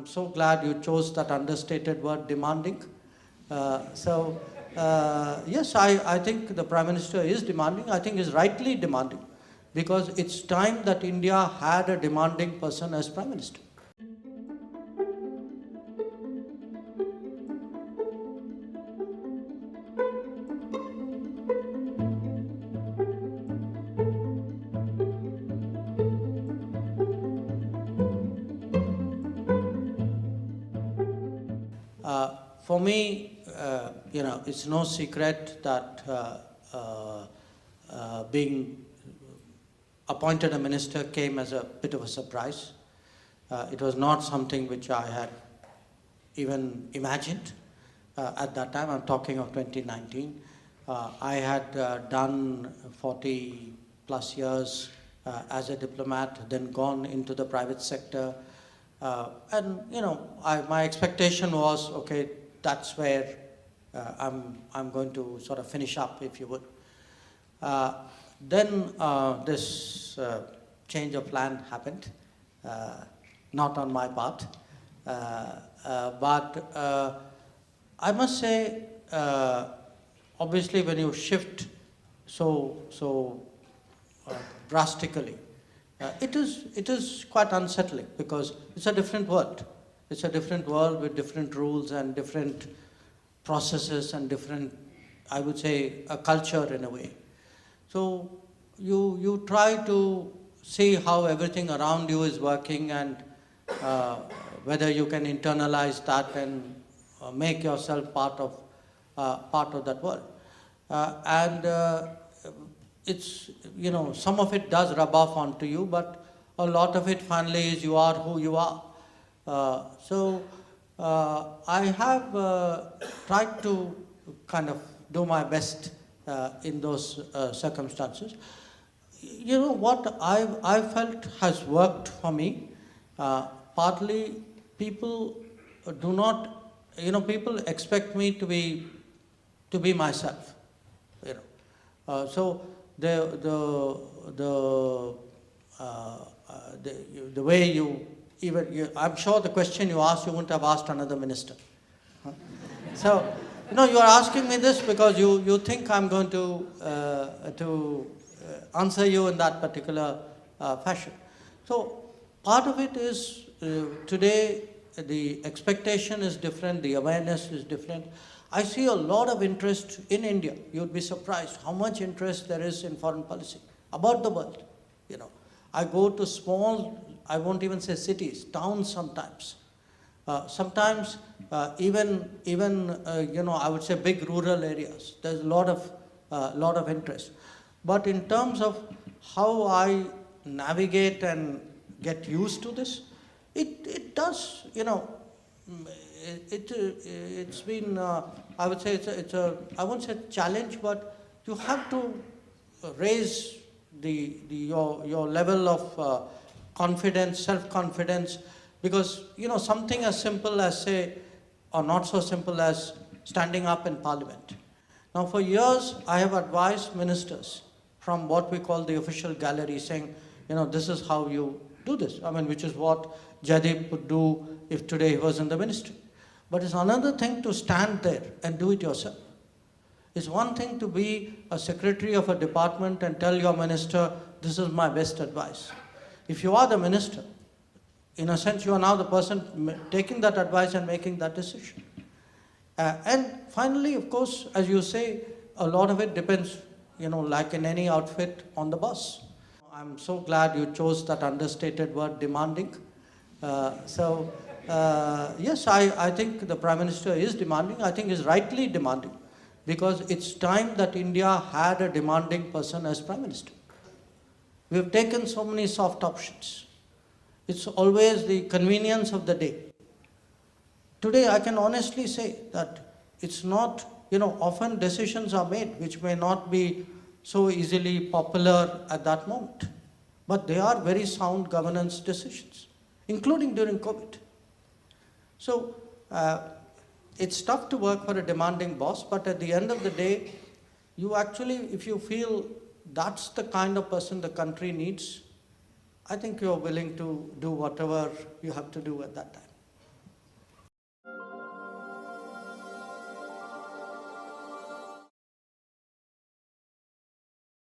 so glad you chose that understated word, demanding. Yes, I think the Prime Minister is demanding. I think is rightly demanding, because it's time that India had a demanding person as Prime Minister. For me, it's no secret that being appointed a minister came as a bit of a surprise. It was not something which I had even imagined at that time. I'm talking of 2019. I had done 40 plus years as a diplomat, then gone into the private sector. My expectation was, okay, that's where I'm going to sort of finish up, if you would. Then this change of plan happened, not on my part, but I must say, obviously, when you shift so drastically, it is quite unsettling, because it's a different world. It's a different world with different rules and different processes and different, I would say, a culture in a way. So you try to see how everything around you is working, and whether you can internalize that and make yourself part of that world. It's, some of it does rub off onto you, but a lot of it finally is you are who you are. I have tried to kind of do my best in those circumstances. What I felt has worked for me, partly people do not, people expect me to be myself, so the way I'm sure the question you asked, you wouldn't have asked another minister. So, you are asking me this because you think I'm going to answer you in that particular fashion. So, part of it is today the expectation is different, the awareness is different. I see a lot of interest in India. You'd be surprised how much interest there is in foreign policy about the world. I go to small, I won't even say cities, towns sometimes. Sometimes even I would say big rural areas. There's a lot of interest. But in terms of how I navigate and get used to this, it does, it's been, I would say I won't say challenge, but you have to raise your level of confidence, self-confidence, because, something as simple as, say, or not so simple as standing up in Parliament. Now, for years, I have advised ministers from what we call the official gallery, saying, this is how you do this. Which is what Jaideep would do if today he was in the ministry. But it's another thing to stand there and do it yourself. It's one thing to be a secretary of a department and tell your minister, this is my best advice. If you are the minister, in a sense, you are now the person taking that advice and making that decision. And finally, of course, as you say, a lot of it depends, like in any outfit, on the boss. I'm so glad you chose that understated word, demanding. Yes, I think the Prime Minister is demanding. I think is rightly demanding, because it's time that India had a demanding person as Prime Minister. We've taken so many soft options. It's always the convenience of the day. Today, I can honestly say that it's not, often decisions are made which may not be so easily popular at that moment, but they are very sound governance decisions, including during COVID. So, it's tough to work for a demanding boss, but at the end of the day, you actually, if you feel that's the kind of person the country needs, I think you're willing to do whatever you have to do at that time.